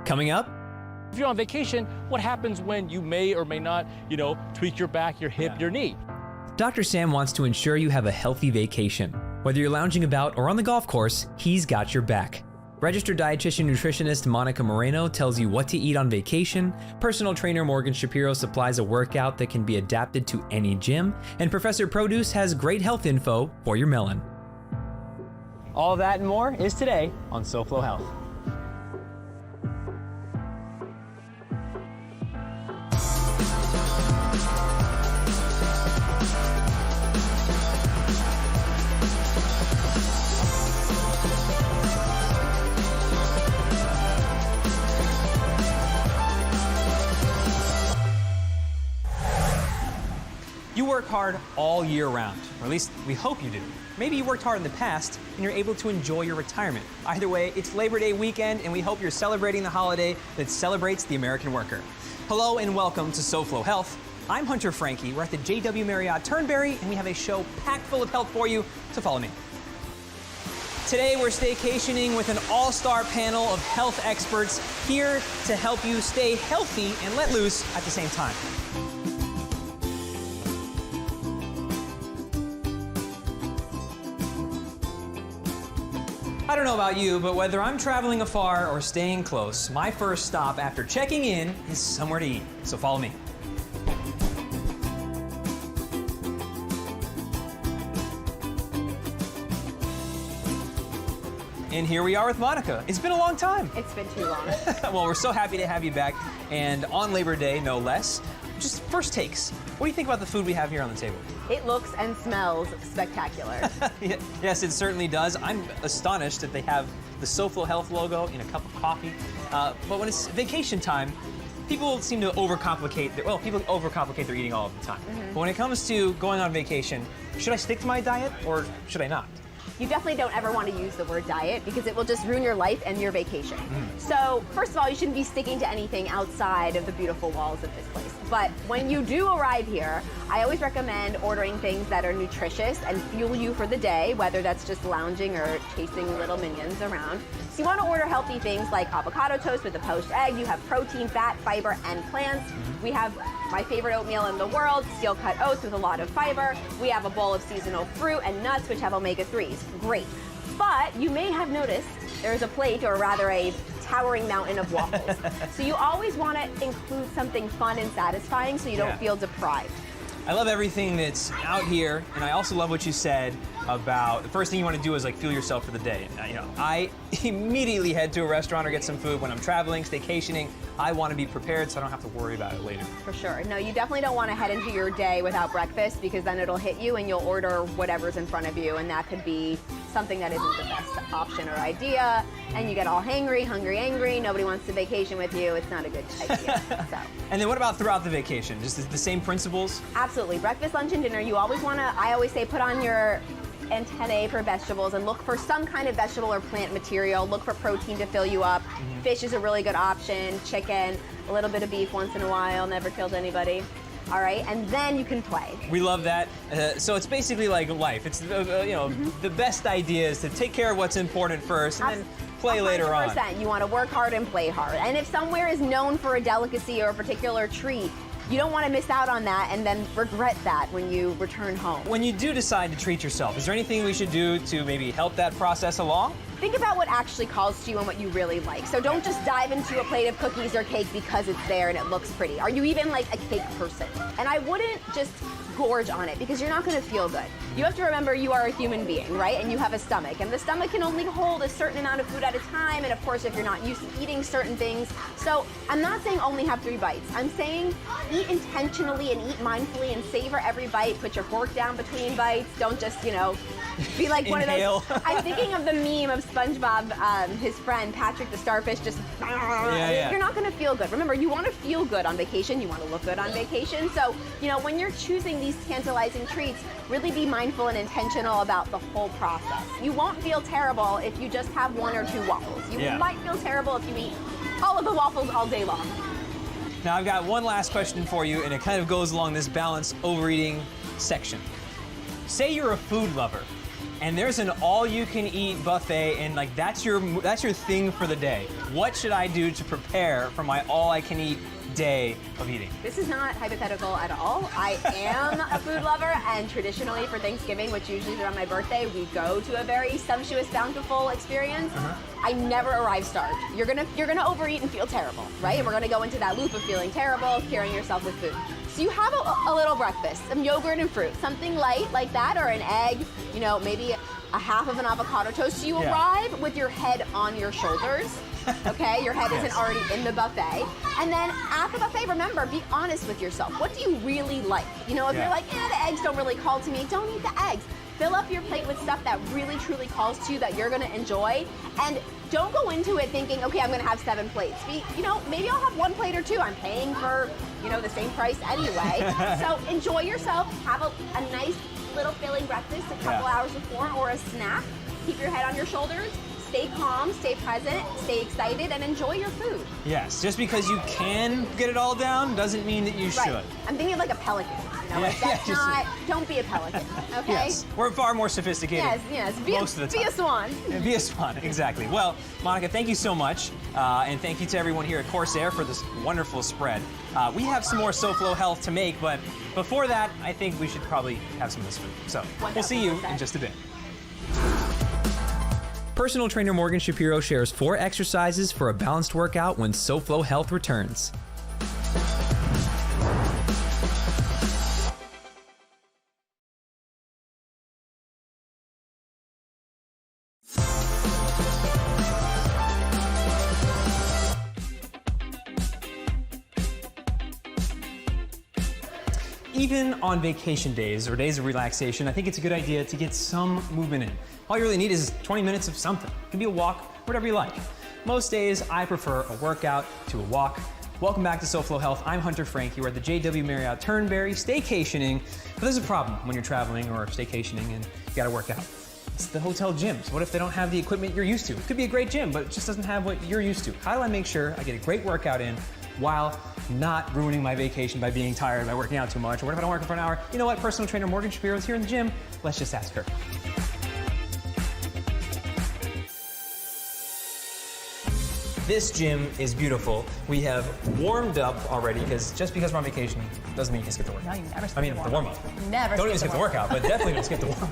Coming up, If you're on vacation, what happens when you may or may not, tweak your back, your hip, your knee? Dr. Sam wants to ensure you have a healthy vacation. Whether you're lounging about or on the golf course, he's got your back. Registered dietitian nutritionist Monica Moreno tells you what to eat on vacation, personal trainer Morgan Shapiro supplies a workout that can be adapted to any gym, and Professor Produce has great health info for your melon. All that and more is today on SoFlo Health. You work hard all year round, or at least we hope you do. Maybe you worked hard in the past and you're able to enjoy your retirement. Either way, it's Labor Day weekend and we hope you're celebrating the holiday that celebrates the American worker. Hello and welcome to SoFlo Health. I'm Hunter Franke. We're at the JW Marriott Turnberry and we have a show packed full of health for you, so follow me. Today we're staycationing with an all-star panel of health experts here to help you stay healthy and let loose at the same time. I don't know about you, but whether I'm traveling afar or staying close, my first stop after checking in is somewhere to eat. So follow me. And here we are with Monica. It's been a long time. It's been too long. Well, we're so happy to have you back, and on Labor Day, no less. Just first takes. What do you think about the food we have here on the table? It looks and smells spectacular. Yes, it certainly does. I'm astonished that they have the SoFlo Health logo in a cup of coffee. But when it's vacation time, people seem to overcomplicate their eating all of the time. But when it comes to going on vacation, should I stick to my diet or should I not? You definitely don't ever want to use the word diet because it will just ruin your life and your vacation. So first of all, you shouldn't be sticking to anything outside of the beautiful walls of this place. But when you do arrive here, I always recommend ordering things that are nutritious and fuel you for the day, whether that's just lounging or chasing little minions around. So you want to order healthy things like avocado toast with a poached egg. You have protein, fat, fiber, and plants. We have my favorite oatmeal in the world, steel cut oats with a lot of fiber. We have a bowl of seasonal fruit and nuts, which have omega-3s. Great. But you may have noticed there's a plate, or rather a towering mountain of waffles. So you always want to include something fun and satisfying so you don't feel deprived. I love everything that's out here, and I also love what you said about the first thing you want to do is like fuel yourself for the day. I immediately head to a restaurant or get some food when I'm traveling, staycationing. I want to be prepared so I don't have to worry about it later. For sure. No, you definitely don't want to head into your day without breakfast because then it'll hit you and you'll order whatever's in front of you, and that could be something that isn't the best option or idea, and you get all hangry, hungry, angry. Nobody wants to vacation with you. It's not a good idea. And then what about throughout the vacation? Just the same principles? Absolutely. Breakfast, lunch, and dinner. You always want to, I always say, put on your antennae for vegetables and look for some kind of vegetable or plant material. Look for protein to fill you up. Fish is a really good option. Chicken, a little bit of beef once in a while. Never killed anybody. All right, and then you can play. We love that. So it's basically like life. It's the best idea is to take care of what's important first, and then play later on. 100%. You want to work hard and play hard. And if somewhere is known for a delicacy or a particular treat, you don't want to miss out on that and then regret that when you return home. When you do decide to treat yourself, is there anything we should do to maybe help that process along? Think about what actually calls to you and what you really like. So don't just dive into a plate of cookies or cake because it's there and it looks pretty. Are you even like a cake person? And I wouldn't just gorge on it because you're not going to feel good. You have to remember you are a human being, right? And you have a stomach. And the stomach can only hold a certain amount of food at a time. And of course, if you're not used to eating certain things. So I'm not saying only have 3 bites. I'm saying eat intentionally and eat mindfully and savor every bite. Put your fork down between bites. Don't just, be like one of those. I'm thinking of the meme of SpongeBob, his friend Patrick the Starfish, just You're not going to feel good. Remember, you want to feel good on vacation. You want to look good on vacation. So, when you're choosing these tantalizing treats, really be mindful and intentional about the whole process. You won't feel terrible if you just have 1 or 2 waffles. You might feel terrible if you eat all of the waffles all day long. Now, I've got one last question for you, and it kind of goes along this balance overeating section. Say you're a food lover, and there's an all-you-can-eat buffet, and like that's your thing for the day. What should I do to prepare for my all-I-can-eat day of eating? This is not hypothetical at all. I am a food lover, and traditionally for Thanksgiving, which usually is around my birthday, we go to a very sumptuous, bountiful experience. I never arrive starved. You're gonna overeat and feel terrible, right? And we're gonna go into that loop of feeling terrible, curing yourself with food. So you have a little breakfast, some yogurt and fruit, something light like that, or an egg, you know, maybe a half of an avocado toast. So you arrive with your head on your shoulders. Okay, your head isn't already in the buffet. And then at the buffet, remember, be honest with yourself. What do you really like? You know, if you're like, the eggs don't really call to me, don't eat the eggs. Fill up your plate with stuff that really, truly calls to you, that you're gonna enjoy. And don't go into it thinking, okay, I'm gonna have 7 plates. You know, maybe I'll have 1 plate or 2. I'm paying for, you know, the same price anyway. So enjoy yourself, have a nice little filling breakfast a couple hours before, or a snack. Keep your head on your shoulders. Stay calm, stay present, stay excited, and enjoy your food. Yes, just because you can get it all down doesn't mean that you should. I'm thinking of like a pelican. You know, like that's not, don't be a pelican, okay? Yes, we're far more sophisticated yes. most of the time. Be a swan. Be a swan, exactly. Well, Monica, thank you so much. And thank you to everyone here at Corsair for this wonderful spread. We have some more SoFlo Health to make, but before that, I think we should probably have some of this food. So we'll see you in just a bit. Personal trainer Morgan Shapiro shares 4 exercises for a balanced workout when SoFlo Health returns. Even on vacation days or days of relaxation, I think it's a good idea to get some movement in. All you really need is 20 minutes of something. It can be a walk, whatever you like. Most days, I prefer a workout to a walk. Welcome back to SoFlo Health. I'm Hunter Frankie. We're at the JW Marriott Turnberry, staycationing. But there's a problem when you're traveling or staycationing and you gotta work out. It's the hotel gyms. What if they don't have the equipment you're used to? It could be a great gym, but it just doesn't have what you're used to. How do I make sure I get a great workout in while not ruining my vacation by being tired by working out too much? Or what if I don't work for an hour? You know what? Personal trainer Morgan Shapiro is here in the gym. Let's just ask her. This gym is beautiful. We have warmed up already, because just because we're on vacation doesn't mean you can skip the workout. No, you never skip the warm-up. Never Don't even skip skip the workout, but definitely don't skip the warm-up.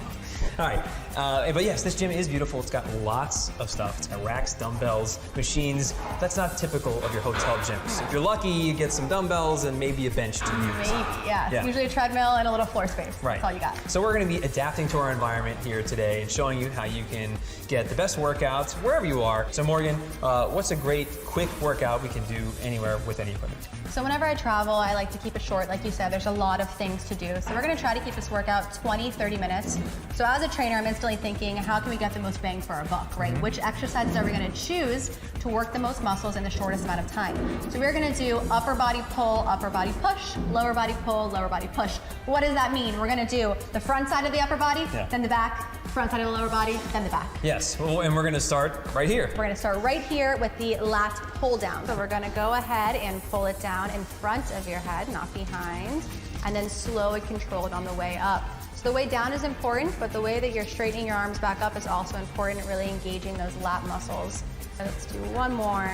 All right, but yes, this gym is beautiful. It's got lots of stuff. It's got racks, dumbbells, machines. That's not typical of your hotel gyms. If you're lucky, you get some dumbbells and maybe a bench to use. Maybe, yeah. Usually a treadmill and a little floor space. Right. That's all you got. So we're going to be adapting to our environment here today and showing you how you can get the best workouts wherever you are. So Morgan, what's a great quick workout we can do anywhere with any equipment? So whenever I travel, I like to keep it short. Like you said, there's a lot of things to do. So we're gonna try to keep this workout 20, 30 minutes. So as a trainer, I'm instantly thinking, how can we get the most bang for our buck, right? Which exercises are we gonna choose to work the most muscles in the shortest amount of time? So we're gonna do upper body pull, upper body push, lower body pull, lower body push. What does that mean? We're gonna do the front side of the upper body, then the back, front side of the lower body, then the back. Yes, and we're gonna start right here. We're gonna start right here with the lat pull down. So we're gonna go ahead and pull it down in front of your head, not behind, and then slow and controlled on the way up. So the way down is important, but the way that you're straightening your arms back up is also important, really engaging those lat muscles. So let's do one more.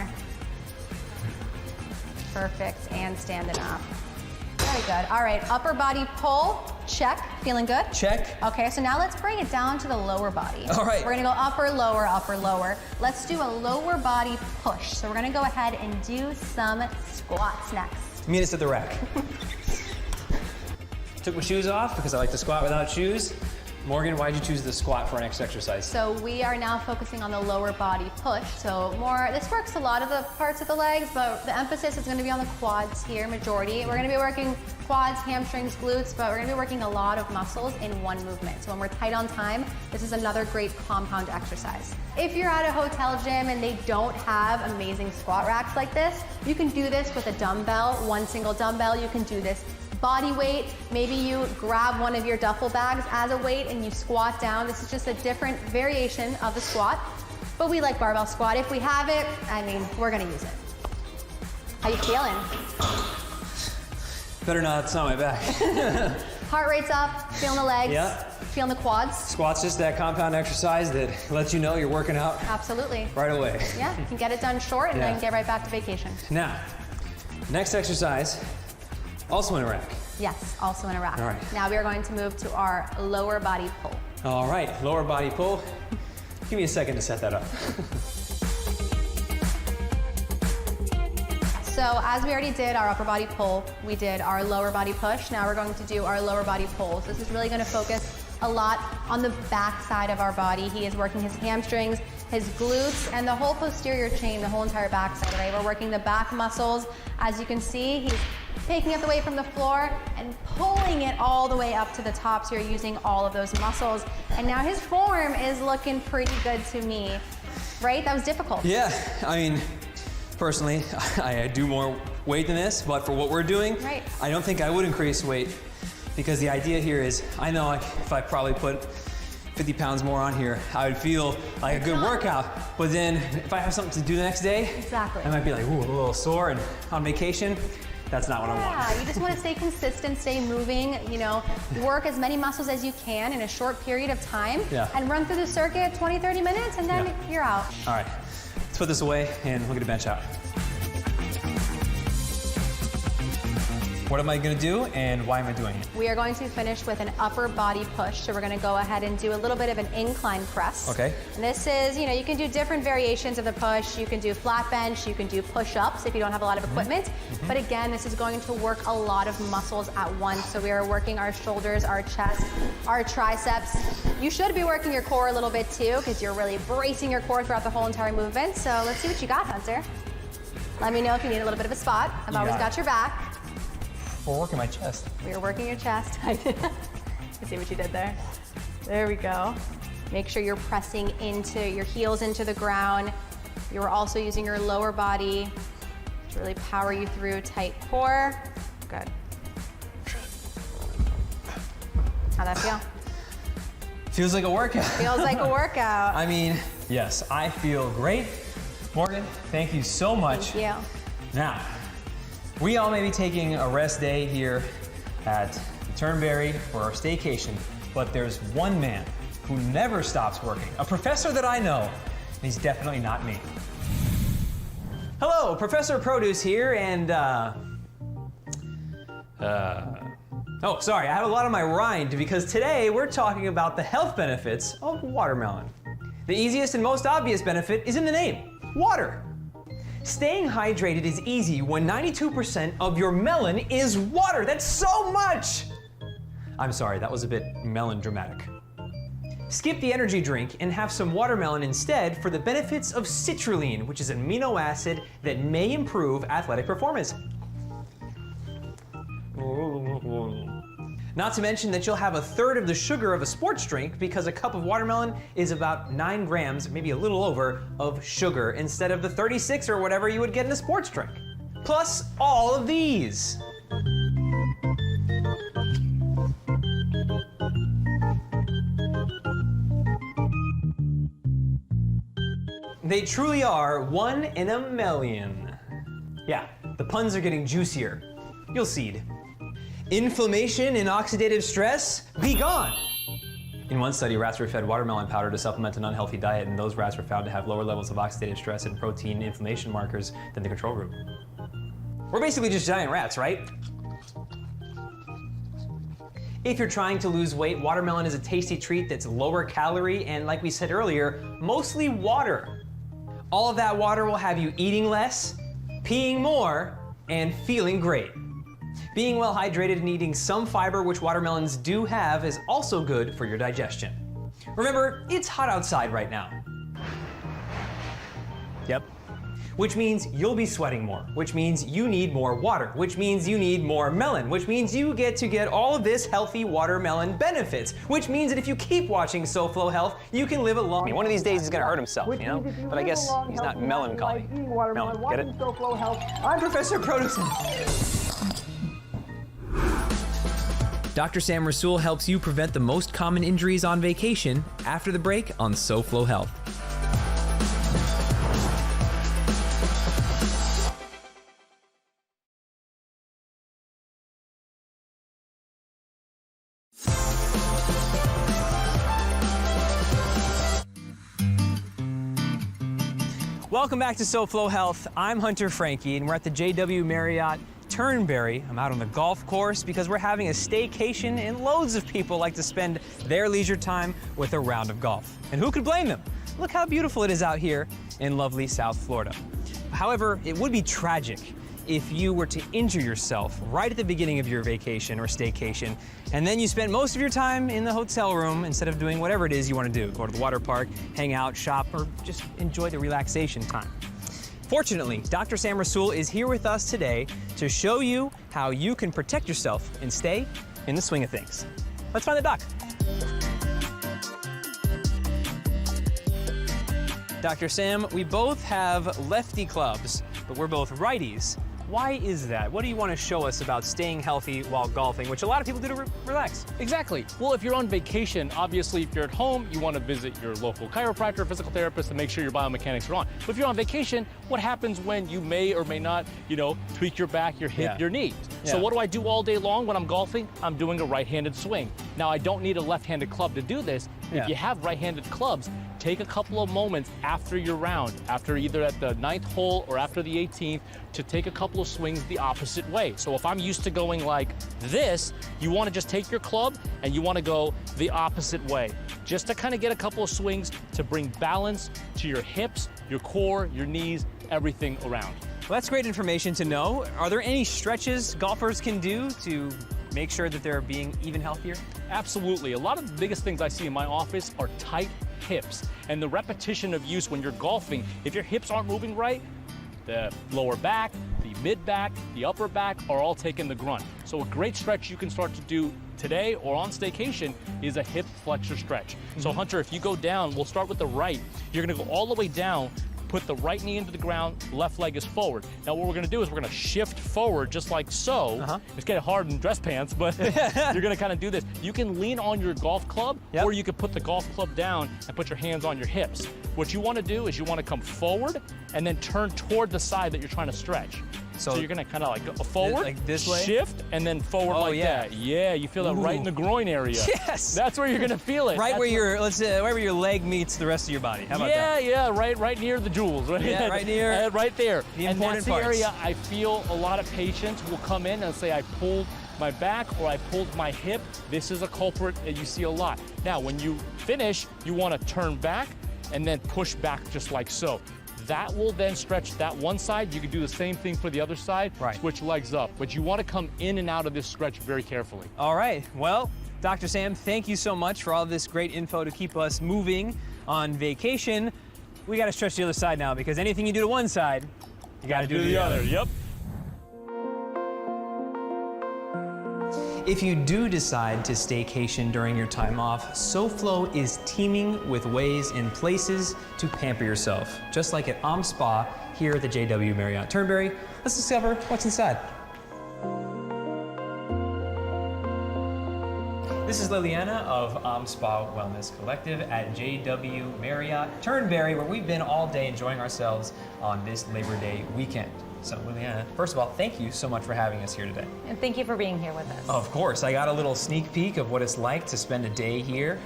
Perfect, and standing up. Very good. All right, upper body pull, check. Feeling good? Check. Okay, so now let's bring it down to the lower body. All right. We're gonna go upper, lower, upper, lower. Let's do a lower body push. So we're gonna go ahead and do some squats next. Meet us at the rack. Took my shoes off because I like to squat without shoes. Morgan, why did you choose the squat for our next exercise? So we are now focusing on the lower body push. So this works a lot of the parts of the legs, but the emphasis is gonna be on the quads here, majority. We're gonna be working quads, hamstrings, glutes, but we're gonna be working a lot of muscles in one movement. So when we're tight on time, this is another great compound exercise. If you're at a hotel gym and they don't have amazing squat racks like this, you can do this with a dumbbell, one single dumbbell. You can do this body weight. Maybe you grab one of your duffel bags as a weight and you squat down. This is just a different variation of the squat, but we like barbell squat. If we have it, I mean, we're gonna use it. How you feeling? Better not, it's not my back. Heart rate's up, feeling the legs, Yeah. feeling the quads. Squat's just that compound exercise that lets you know you're working out Absolutely. right away. Yeah, you can get it done short and Yeah. then get right back to vacation. Now, next exercise, also in a rack. Yes, also in a rack. All right. Now we are going to move to our lower body pull. All right, lower body pull. Give me a second to set that up. So as we already did our upper body pull, we did our lower body push. Now we're going to do our lower body pull. So this is really going to focus a lot on the back side of our body. He is working his hamstrings, his glutes, and the whole posterior chain, the whole entire back side, right? We're working the back muscles. As you can see, he's picking up the weight from the floor and pulling it all the way up to the top. So you're using all of those muscles. And now his form is looking pretty good to me, right? That was difficult. Yeah, I mean, personally, I do more weight than this, but for what we're doing, Right. I don't think I would increase weight because the idea here is, I know if I probably put 50 pounds more on here, I would feel like a good workout, but then if I have something to do the next day, Exactly. I might be like, ooh, a little sore and on vacation. That's not what I want. Yeah, you just want to stay consistent, stay moving, you know, work as many muscles as you can in a short period of time Yeah. and run through the circuit 20, 30 minutes and then Yeah. you're out. All right, let's put this away and we'll get a bench out. What am I gonna do and why am I doing it? We are going to finish with an upper body push. So we're going to go ahead and do a little bit of an incline press. Okay. And this is, you know, you can do different variations of the push. You can do flat bench, you can do push-ups if you don't have a lot of equipment. But again, this is going to work a lot of muscles at once. So we are working our shoulders, our chest, our triceps. You should be working your core a little bit too because you're really bracing your core throughout the whole entire movement. So let's see what you got, Hunter. Let me know if you need a little bit of a spot. I've always got your back. We're working my chest. We are working your chest. I see what you did there. There we go. Make sure you're pressing into your heels into the ground. You're also using your lower body to really power you through tight core. Good. How'd that feel? Feels like a workout. Feels like a workout. I mean, yes, I feel great. Morgan, thank you so much. Thank you. Now, we all may be taking a rest day here at Turnberry for our staycation, but there's one man who never stops working, a professor that I know, and he's definitely not me. Hello, Professor Produce here, and oh, sorry, I have a lot on my rind because today we're talking about the health benefits of watermelon. The easiest and most obvious benefit is in the name, water. Staying hydrated is easy when 92% of your melon is water. That's so much! I'm sorry, that was a bit melon-dramatic. Skip the energy drink and have some watermelon instead for the benefits of citrulline, which is an amino acid that may improve athletic performance. Not to mention that you'll have a third of the sugar of a sports drink because a cup of watermelon is about 9 grams, maybe a little over, of sugar instead of the 36 or whatever you would get in a sports drink. Plus all of these. They truly are one in a million. Yeah, the puns are getting juicier. You'll see. Inflammation and oxidative stress, be gone! In one study, rats were fed watermelon powder to supplement an unhealthy diet, and those rats were found to have lower levels of oxidative stress and protein inflammation markers than the control group. We're basically just giant rats, right? If you're trying to lose weight, watermelon is a tasty treat that's lower calorie and, like we said earlier, mostly water. All of that water will have you eating less, peeing more, and feeling great. Being well hydrated and eating some fiber, which watermelons do have, is also good for your digestion. Remember, it's hot outside right now. Yep. Which means you'll be sweating more, which means you need more water, which means you need more melon, which means you get all of this healthy watermelon benefits, which means that if you keep watching SoFlo Health, you can live a long... One of these days he's gonna hurt himself, you know? But I guess he's not melancholy. Melon, get it? I'm Professor Produce. Dr. Sam Rasool helps you prevent the most common injuries on vacation after the break on SoFlo Health. Welcome back to SoFlo Health. I'm Hunter Frankie, and we're at the JW Marriott Turnberry. I'm out on the golf course because we're having a staycation, and loads of people like to spend their leisure time with a round of golf. And who could blame them? Look how beautiful it is out here in lovely South Florida. However, it would be tragic if you were to injure yourself right at the beginning of your vacation or staycation, and then you spent most of your time in the hotel room instead of doing whatever it is you want to do. Go to the water park, hang out, shop, or just enjoy the relaxation time. Fortunately, Dr. Sam Rasool is here with us today to show you how you can protect yourself and stay in the swing of things. Let's find the doc. Dr. Sam, we both have lefty clubs, but we're both righties. Why is that? What do you want to show us about staying healthy while golfing, which a lot of people do to relax? Exactly. Well, if you're on vacation, obviously, if you're at home, you want to visit your local chiropractor, physical therapist to make sure your biomechanics are on. But if you're on vacation, what happens when you may or may not, tweak your back, your hip, your knees? So what do I do all day long when I'm golfing? I'm doing a right-handed swing. Now, I don't need a left-handed club to do this. If you have right-handed clubs, take a couple of moments after your round, after either at the 9th hole or after the 18th, to take a couple of swings the opposite way. So if I'm used to going like this, you want to just take your club and you want to go the opposite way, just to kind of get a couple of swings to bring balance to your hips, your core, your knees, everything around. Well, that's great information to know. Are there any stretches golfers can do to make sure that they're being even healthier? Absolutely. A lot of the biggest things I see in my office are tight hips. And the repetition of use when you're golfing, if your hips aren't moving right, the lower back, the mid back, the upper back are all taking the grunt. So a great stretch you can start to do today or on staycation is a hip flexor stretch. So Hunter, if you go down, we'll start with the right. You're gonna go all the way down, put the right knee into the ground, left leg is forward. Now what we're gonna do is we're gonna shift forward just like so. It's getting hard in dress pants, but you're gonna kind of do this. You can lean on your golf club, or you could put the golf club down and put your hands on your hips. What you wanna do is you wanna come forward and then turn toward the side that you're trying to stretch. So you're gonna kind of like go forward, like this way? shift, and then forward like that. Yeah, you feel that right in the groin area. Yes! That's where you're gonna feel it. Right where your, right where your leg meets the rest of your body. How about that? Yeah, right near the jewels. Right? Yeah, right near right there. the and important that's the parts. area I feel a lot of patients will come in and say, I pulled my back or I pulled my hip. This is a culprit that you see a lot. Now, when you finish, you want to turn back and then push back just like so. That will then stretch that one side. You can do the same thing for the other side, switch legs up. But you want to come in and out of this stretch very carefully. All right, well, Dr. Sam, thank you so much for all this great info to keep us moving on vacation. We got to stretch the other side now, because anything you do to one side, you got to do to the other. Yep. If you do decide to staycation during your time off, SoFlo is teaming with ways and places to pamper yourself, just like at Spa here at the JW Marriott Turnberry. Let's discover what's inside. This is Liliana of Spa Wellness Collective at JW Marriott Turnberry, where we've been all day enjoying ourselves on this Labor Day weekend. So Liliana, first of all, thank you so much for having us here today. And thank you for being here with us. Of course, I got a little sneak peek of what it's like to spend a day here.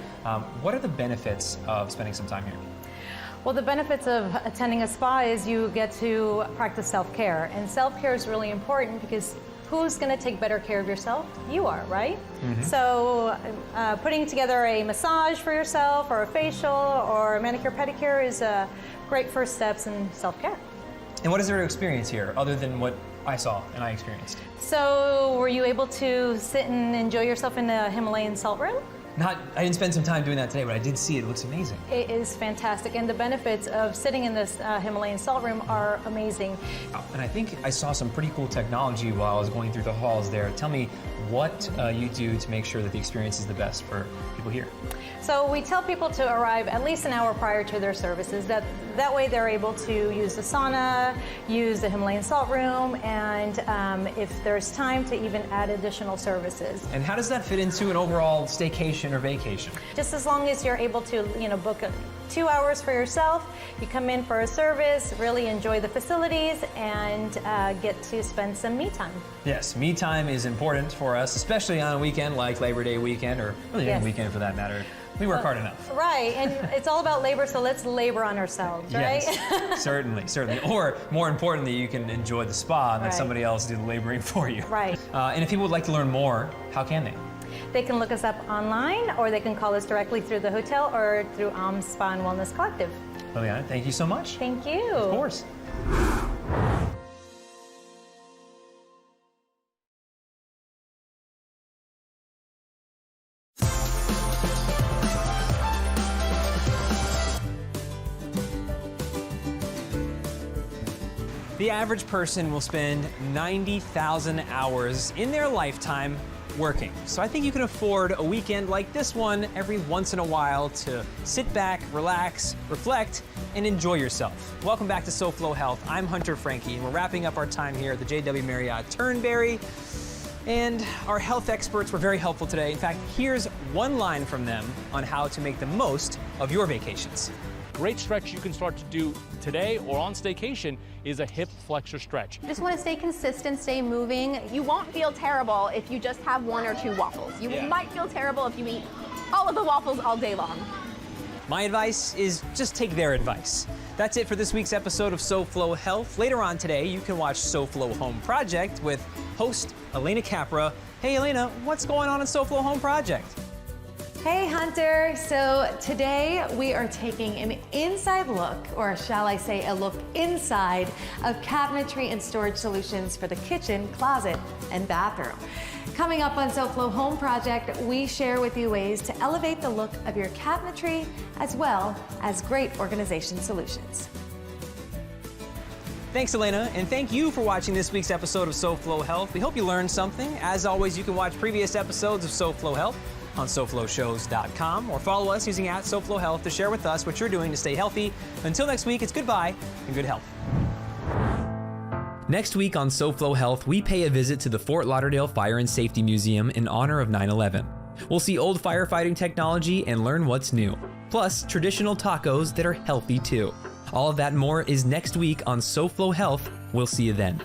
What are the benefits of spending some time here? Well, the benefits of attending a spa is you get to practice self-care. And self-care is really important because who's going to take better care of yourself? You are, right? So putting together a massage for yourself or a facial or a manicure pedicure is a great first steps in self-care. And what is there to experience here other than what I saw and I experienced? So were you able to sit and enjoy yourself in the Himalayan salt room? I didn't spend some time doing that today, but I did see it. It looks amazing. It is fantastic, and the benefits of sitting in this Himalayan salt room are amazing. And I think I saw some pretty cool technology while I was going through the halls there. Tell me what you do to make sure that the experience is the best for people here. So we tell people to arrive at least an hour prior to their services. That way they're able to use the sauna, use the Himalayan salt room, and if there's time to even add additional services. And how does that fit into an overall staycation or vacation? Just as long as you're able to, book 2 hours for yourself, you come in for a service, really enjoy the facilities, and get to spend some me time. Yes, me time is important for us, especially on a weekend like Labor Day weekend, or really any weekend for that matter. We work hard enough. Right, and it's all about labor, so let's labor on ourselves, right? Yes, certainly. Or more importantly, you can enjoy the spa and let Right. somebody else do the laboring for you. Right. And if people would like to learn more, how can they? They can look us up online, or they can call us directly through the hotel or through Spa and Wellness Collective. Liliana, thank you so much. Thank you. Of course. The average person will spend 90,000 hours in their lifetime working. So I think you can afford a weekend like this one every once in a while to sit back, relax, reflect, and enjoy yourself. Welcome back to SoFlo Health. I'm Hunter Frankie, and we're wrapping up our time here at the JW Marriott Turnberry. And our health experts were very helpful today. In fact, here's one line from them on how to make the most of your vacations. Great stretch you can start to do today or on staycation is a hip flexor stretch. Just want to stay consistent, stay moving. You won't feel terrible if you just have 1 or 2 waffles. You might feel terrible if you eat all of the waffles all day long. My advice is just take their advice. That's it for this week's episode of SoFlo Health. Later on today, you can watch SoFlo Home Project with host Elena Capra. Hey Elena, what's going on in SoFlo Home Project? Hey Hunter, so today we are taking an inside look, or shall I say a look inside, of cabinetry and storage solutions for the kitchen, closet, and bathroom. Coming up on SoFlo Home Project, we share with you ways to elevate the look of your cabinetry as well as great organization solutions. Thanks, Elena, and thank you for watching this week's episode of SoFlo Health. We hope you learned something. As always, you can watch previous episodes of SoFlo Health on SoFloShows.com or follow us using @SoFlo Health to share with us what you're doing to stay healthy. Until next week, it's goodbye and good health. Next week on SoFlo Health, we pay a visit to the Fort Lauderdale Fire and Safety Museum in honor of 9/11. We'll see old firefighting technology and learn what's new. Plus, traditional tacos that are healthy too. All of that and more is next week on SoFlo Health. We'll see you then.